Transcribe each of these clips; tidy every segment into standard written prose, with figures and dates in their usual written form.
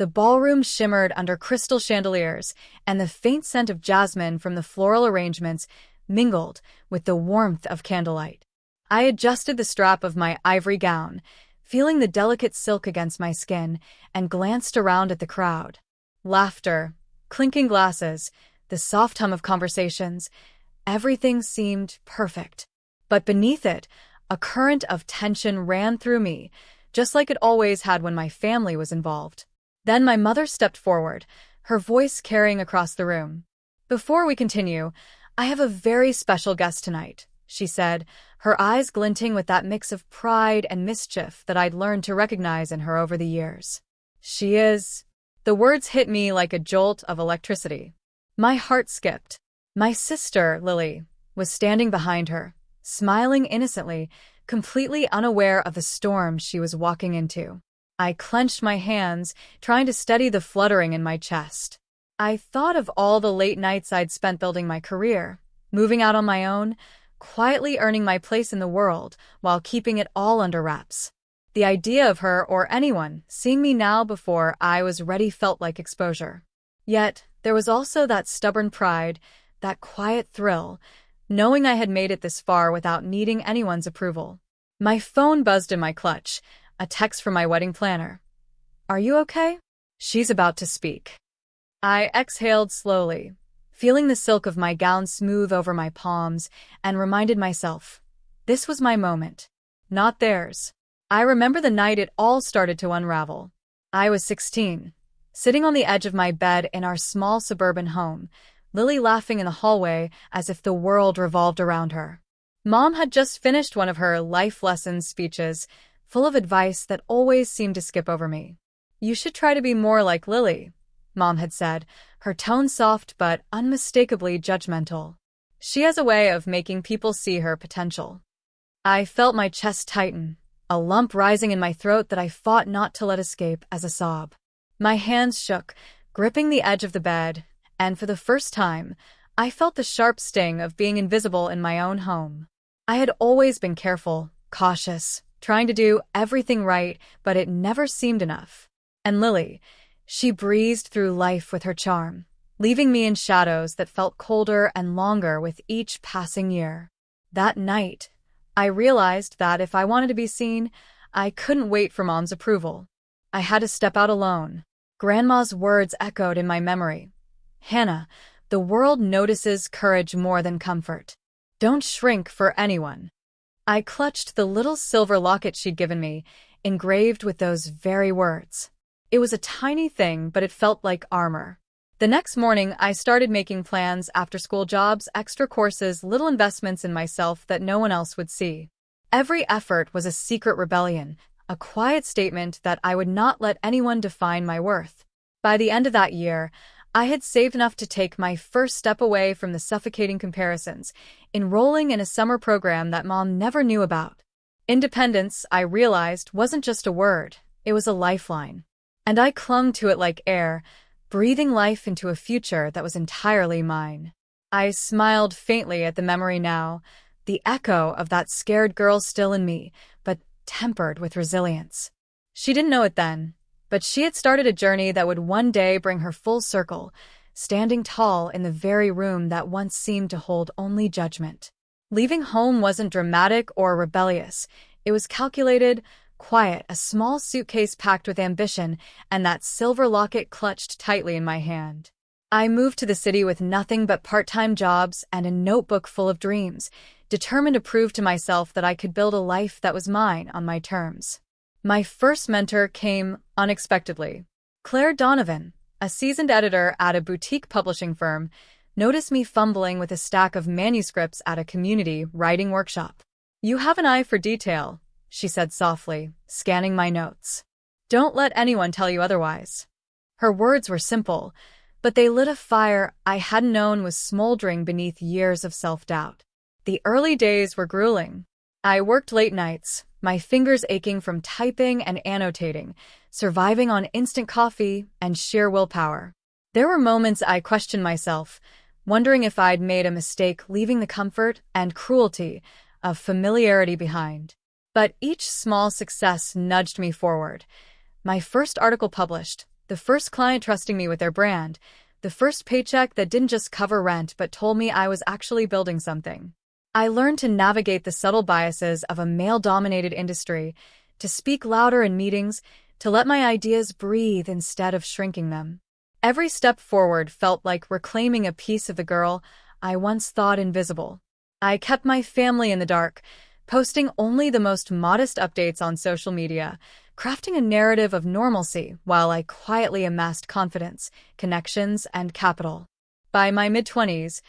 The ballroom shimmered under crystal chandeliers, and the faint scent of jasmine from the floral arrangements mingled with the warmth of candlelight. I adjusted the strap of my ivory gown, feeling the delicate silk against my skin, and glanced around at the crowd. Laughter, clinking glasses, the soft hum of conversations, everything seemed perfect. But beneath it, a current of tension ran through me, just like it always had when my family was involved. Then my mother stepped forward, her voice carrying across the room. "Before we continue, I have a very special guest tonight," she said, her eyes glinting with that mix of pride and mischief that I'd learned to recognize in her over the years. "She is—" The words hit me like a jolt of electricity. My heart skipped. My sister, Lily, was standing behind her, smiling innocently, completely unaware of the storm she was walking into. I clenched my hands, trying to steady the fluttering in my chest. I thought of all the late nights I'd spent building my career, moving out on my own, quietly earning my place in the world while keeping it all under wraps. The idea of her or anyone seeing me now before I was ready felt like exposure. Yet, there was also that stubborn pride, that quiet thrill, knowing I had made it this far without needing anyone's approval. My phone buzzed in my clutch, a text from my wedding planner. "Are you okay?" "She's about to speak." I exhaled slowly, feeling the silk of my gown smooth over my palms, and reminded myself, this was my moment, not theirs. I remember the night it all started to unravel. I was 16, sitting on the edge of my bed in our small suburban home, Lily laughing in the hallway as if the world revolved around her. Mom had just finished one of her life lessons speeches, full of advice that always seemed to skip over me. "You should try to be more like Lily," Mom had said, her tone soft but unmistakably judgmental. "She has a way of making people see her potential." I felt my chest tighten, a lump rising in my throat that I fought not to let escape as a sob. My hands shook, gripping the edge of the bed, and for the first time, I felt the sharp sting of being invisible in my own home. I had always been careful, cautious, trying to do everything right, but it never seemed enough. And Lily, she breezed through life with her charm, leaving me in shadows that felt colder and longer with each passing year. That night, I realized that if I wanted to be seen, I couldn't wait for Mom's approval. I had to step out alone. Grandma's words echoed in my memory. "Hannah, the world notices courage more than comfort. Don't shrink for anyone." I clutched the little silver locket she'd given me, engraved with those very words. It was a tiny thing, but it felt like armor. The next morning, I started making plans, after-school jobs, extra courses, little investments in myself that no one else would see. Every effort was a secret rebellion, a quiet statement that I would not let anyone define my worth. By the end of that year, I had saved enough to take my first step away from the suffocating comparisons, enrolling in a summer program that Mom never knew about. Independence, I realized, wasn't just a word, it was a lifeline. And I clung to it like air, breathing life into a future that was entirely mine. I smiled faintly at the memory now, the echo of that scared girl still in me, but tempered with resilience. She didn't know it then, but she had started a journey that would one day bring her full circle, standing tall in the very room that once seemed to hold only judgment. Leaving home wasn't dramatic or rebellious. It was calculated, quiet, a small suitcase packed with ambition, and that silver locket clutched tightly in my hand. I moved to the city with nothing but part-time jobs and a notebook full of dreams, determined to prove to myself that I could build a life that was mine on my terms. My first mentor came unexpectedly. Claire Donovan, a seasoned editor at a boutique publishing firm, noticed me fumbling with a stack of manuscripts at a community writing workshop. "You have an eye for detail," she said softly, scanning my notes. "Don't let anyone tell you otherwise." Her words were simple, but they lit a fire I hadn't known was smoldering beneath years of self-doubt. The early days were grueling. I worked late nights, my fingers aching from typing and annotating, surviving on instant coffee and sheer willpower. There were moments I questioned myself, wondering if I'd made a mistake leaving the comfort and cruelty of familiarity behind. But each small success nudged me forward. My first article published, the first client trusting me with their brand, the first paycheck that didn't just cover rent but told me I was actually building something. I learned to navigate the subtle biases of a male-dominated industry, to speak louder in meetings, to let my ideas breathe instead of shrinking them. Every step forward felt like reclaiming a piece of the girl I once thought invisible. I kept my family in the dark, posting only the most modest updates on social media, crafting a narrative of normalcy while I quietly amassed confidence, connections, and capital. By my mid-20s,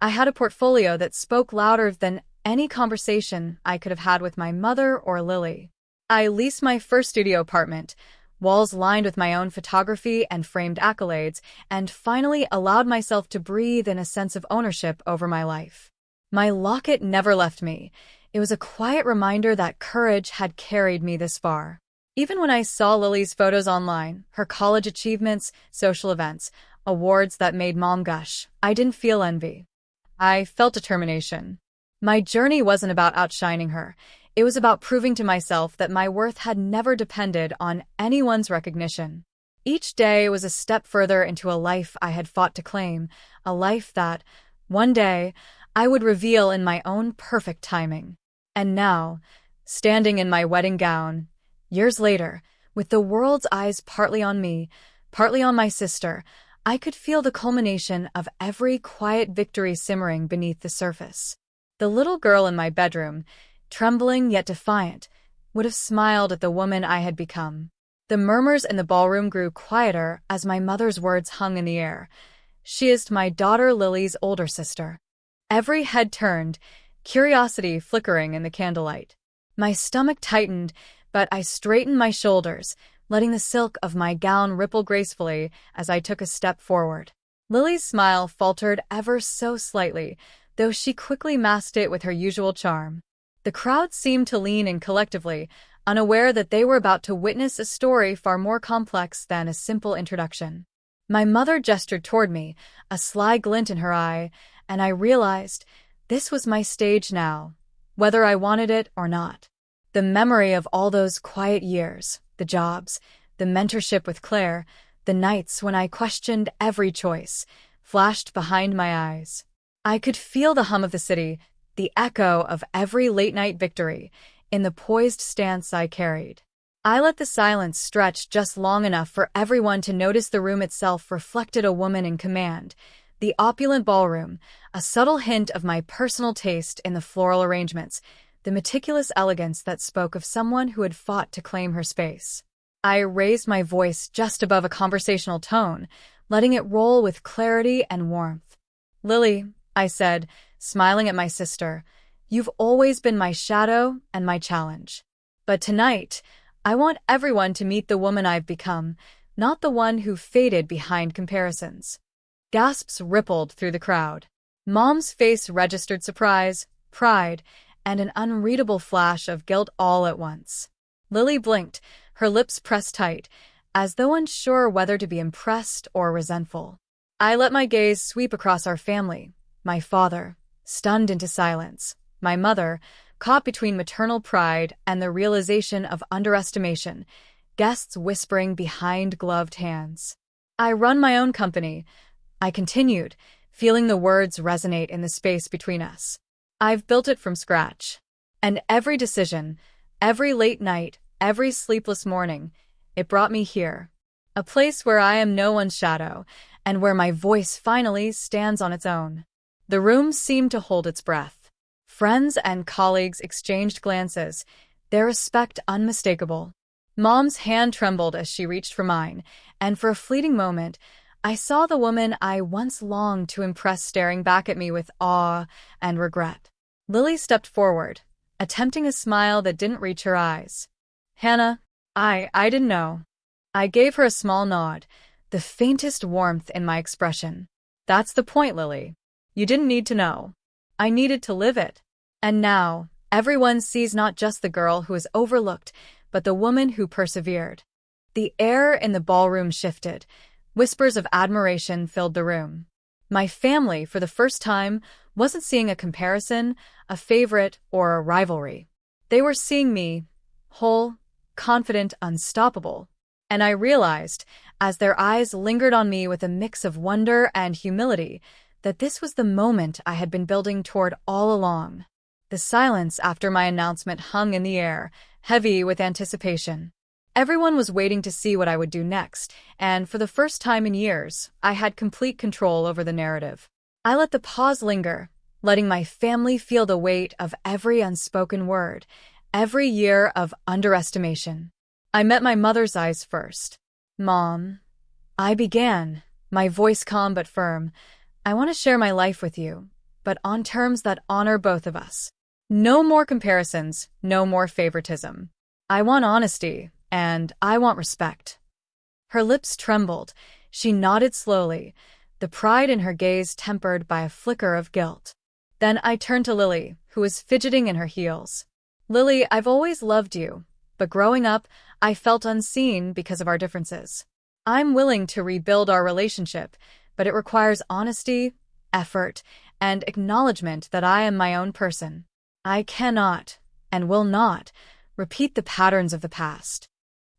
I had a portfolio that spoke louder than any conversation I could have had with my mother or Lily. I leased my first studio apartment, walls lined with my own photography and framed accolades, and finally allowed myself to breathe in a sense of ownership over my life. My locket never left me. It was a quiet reminder that courage had carried me this far. Even when I saw Lily's photos online, her college achievements, social events, awards that made mom gush, I didn't feel envy. I felt determination. My journey wasn't about outshining her. It was about proving to myself that my worth had never depended on anyone's recognition. Each day was a step further into a life I had fought to claim, a life that, one day, I would reveal in my own perfect timing. And now, standing in my wedding gown, years later, with the world's eyes partly on me, partly on my sister, I could feel the culmination of every quiet victory simmering beneath the surface. The little girl in my bedroom, trembling yet defiant, would have smiled at the woman I had become. The murmurs in the ballroom grew quieter as my mother's words hung in the air. She is my daughter Lily's older sister. Every head turned, curiosity flickering in the candlelight. My stomach tightened, but I straightened my shoulders, letting the silk of my gown ripple gracefully as I took a step forward. Lily's smile faltered ever so slightly, though she quickly masked it with her usual charm. The crowd seemed to lean in collectively, unaware that they were about to witness a story far more complex than a simple introduction. My mother gestured toward me, a sly glint in her eye, and I realized this was my stage now, whether I wanted it or not. The memory of all those quiet years, the jobs, the mentorship with Claire, the nights when I questioned every choice, flashed behind my eyes. I could feel the hum of the city, the echo of every late-night victory, in the poised stance I carried. I let the silence stretch just long enough for everyone to notice the room itself reflected a woman in command. The opulent ballroom, a subtle hint of my personal taste in the floral arrangements, the meticulous elegance that spoke of someone who had fought to claim her space. I raised my voice just above a conversational tone, letting it roll with clarity and warmth. "Lily," I said, smiling at my sister, "you've always been my shadow and my challenge. But tonight, I want everyone to meet the woman I've become, not the one who faded behind comparisons." Gasps rippled through the crowd. Mom's face registered surprise, pride, and an unreadable flash of guilt all at once. Lily blinked, her lips pressed tight, as though unsure whether to be impressed or resentful. I let my gaze sweep across our family, my father, stunned into silence, my mother, caught between maternal pride and the realization of underestimation, guests whispering behind gloved hands. "I run my own company," I continued, feeling the words resonate in the space between us. "I've built it from scratch. And every decision, every late night, every sleepless morning, it brought me here. A place where I am no one's shadow, and where my voice finally stands on its own." The room seemed to hold its breath. Friends and colleagues exchanged glances, their respect unmistakable. Mom's hand trembled as she reached for mine, and for a fleeting moment, I saw the woman I once longed to impress staring back at me with awe and regret. Lily stepped forward, attempting a smile that didn't reach her eyes. "Hannah, I didn't know." I gave her a small nod, the faintest warmth in my expression. "That's the point, Lily. You didn't need to know. I needed to live it. And now, everyone sees not just the girl who was overlooked, but the woman who persevered." The air in the ballroom shifted. Whispers of admiration filled the room. My family, for the first time, wasn't seeing a comparison, a favorite, or a rivalry. They were seeing me, whole, confident, unstoppable. And I realized, as their eyes lingered on me with a mix of wonder and humility, that this was the moment I had been building toward all along. The silence after my announcement hung in the air, heavy with anticipation. Everyone was waiting to see what I would do next, and for the first time in years, I had complete control over the narrative. I let the pause linger, letting my family feel the weight of every unspoken word, every year of underestimation. I met my mother's eyes first. "Mom," I began, my voice calm but firm, "I want to share my life with you, but on terms that honor both of us. No more comparisons, no more favoritism. I want honesty, and I want respect." Her lips trembled. She nodded slowly, the pride in her gaze tempered by a flicker of guilt. Then I turned to Lily, who was fidgeting in her heels. "Lily, I've always loved you, but growing up, I felt unseen because of our differences. I'm willing to rebuild our relationship, but it requires honesty, effort, and acknowledgement that I am my own person. I cannot, and will not, repeat the patterns of the past."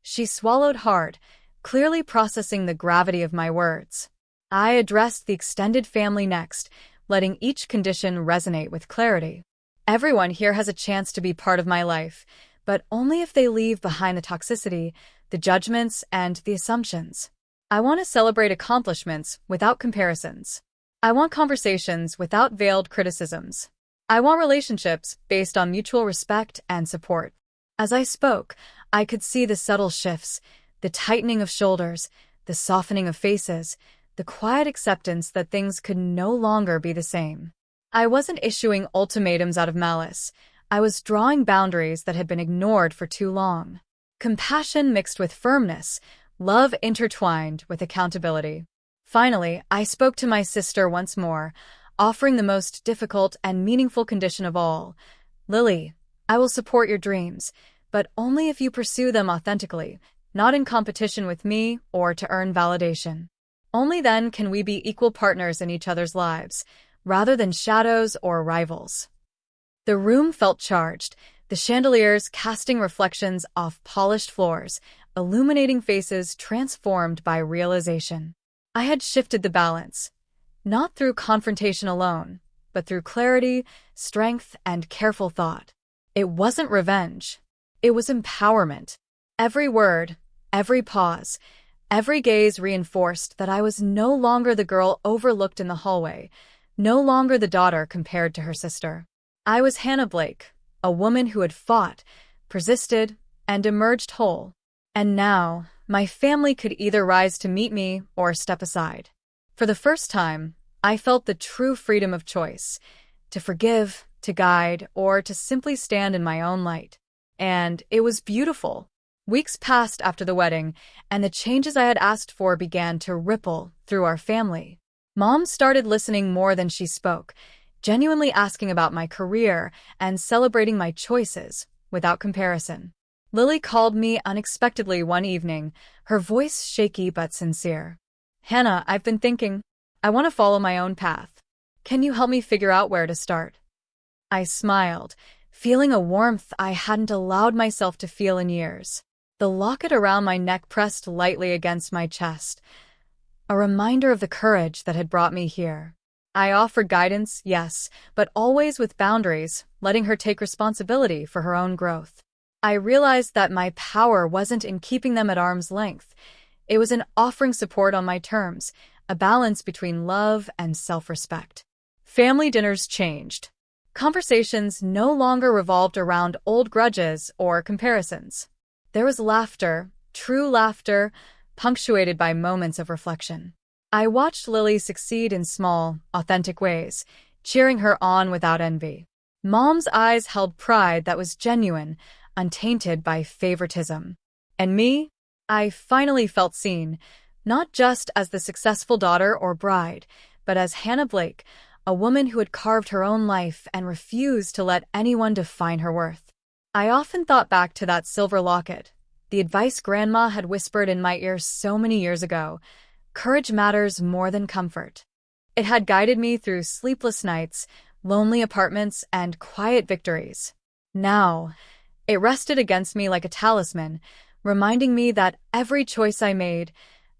She swallowed hard, clearly processing the gravity of my words. I addressed the extended family next, letting each condition resonate with clarity. "Everyone here has a chance to be part of my life, but only if they leave behind the toxicity, the judgments, and the assumptions. I want to celebrate accomplishments without comparisons. I want conversations without veiled criticisms. I want relationships based on mutual respect and support." As I spoke, I could see the subtle shifts, the tightening of shoulders, the softening of faces, the quiet acceptance that things could no longer be the same. I wasn't issuing ultimatums out of malice. I was drawing boundaries that had been ignored for too long. Compassion mixed with firmness, love intertwined with accountability. Finally, I spoke to my sister once more, offering the most difficult and meaningful condition of all. "Lily, I will support your dreams, but only if you pursue them authentically, not in competition with me or to earn validation. Only then can we be equal partners in each other's lives, rather than shadows or rivals." The room felt charged, the chandeliers casting reflections off polished floors, illuminating faces transformed by realization. I had shifted the balance, not through confrontation alone, but through clarity, strength, and careful thought. It wasn't revenge. It was empowerment. Every word, every pause, every gaze reinforced that I was no longer the girl overlooked in the hallway, no longer the daughter compared to her sister. I was Hannah Blake, a woman who had fought, persisted, and emerged whole. And now, my family could either rise to meet me or step aside. For the first time, I felt the true freedom of choice, to forgive, to guide, or to simply stand in my own light. And it was beautiful. Weeks passed after the wedding, and the changes I had asked for began to ripple through our family. Mom started listening more than she spoke, genuinely asking about my career and celebrating my choices without comparison. Lily called me unexpectedly one evening, her voice shaky but sincere. "Hannah, I've been thinking. I want to follow my own path. Can you help me figure out where to start?" I smiled, feeling a warmth I hadn't allowed myself to feel in years. The locket around my neck pressed lightly against my chest, a reminder of the courage that had brought me here. I offered guidance, yes, but always with boundaries, letting her take responsibility for her own growth. I realized that my power wasn't in keeping them at arm's length. It was in offering support on my terms, a balance between love and self-respect. Family dinners changed. Conversations no longer revolved around old grudges or comparisons. There was laughter, true laughter, punctuated by moments of reflection. I watched Lily succeed in small, authentic ways, cheering her on without envy. Mom's eyes held pride that was genuine, untainted by favoritism. And me? I finally felt seen, not just as the successful daughter or bride, but as Hannah Blake, a woman who had carved her own life and refused to let anyone define her worth. I often thought back to that silver locket, the advice Grandma had whispered in my ear so many years ago. Courage matters more than comfort. It had guided me through sleepless nights, lonely apartments, and quiet victories. Now, it rested against me like a talisman, reminding me that every choice I made,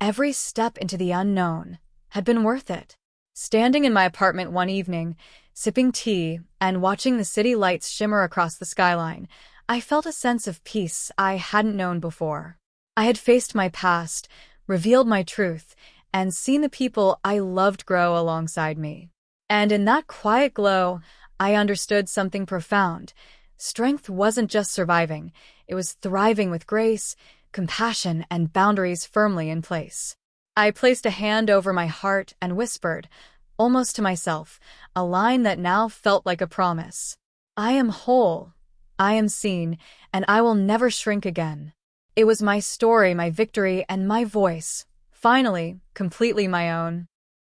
Every step into the unknown had been worth it. Standing in my apartment one evening, sipping tea and watching the city lights shimmer across the skyline, I felt a sense of peace I hadn't known before. I had faced my past, revealed my truth, and seen the people I loved grow alongside me. And in that quiet glow, I understood something profound. Strength wasn't just surviving, it was thriving with grace, compassion, and boundaries firmly in place. I placed a hand over my heart and whispered, almost to myself, a line that now felt like a promise. I am whole, I am seen, and I will never shrink again. It was my story, my victory, and my voice, finally, completely my own.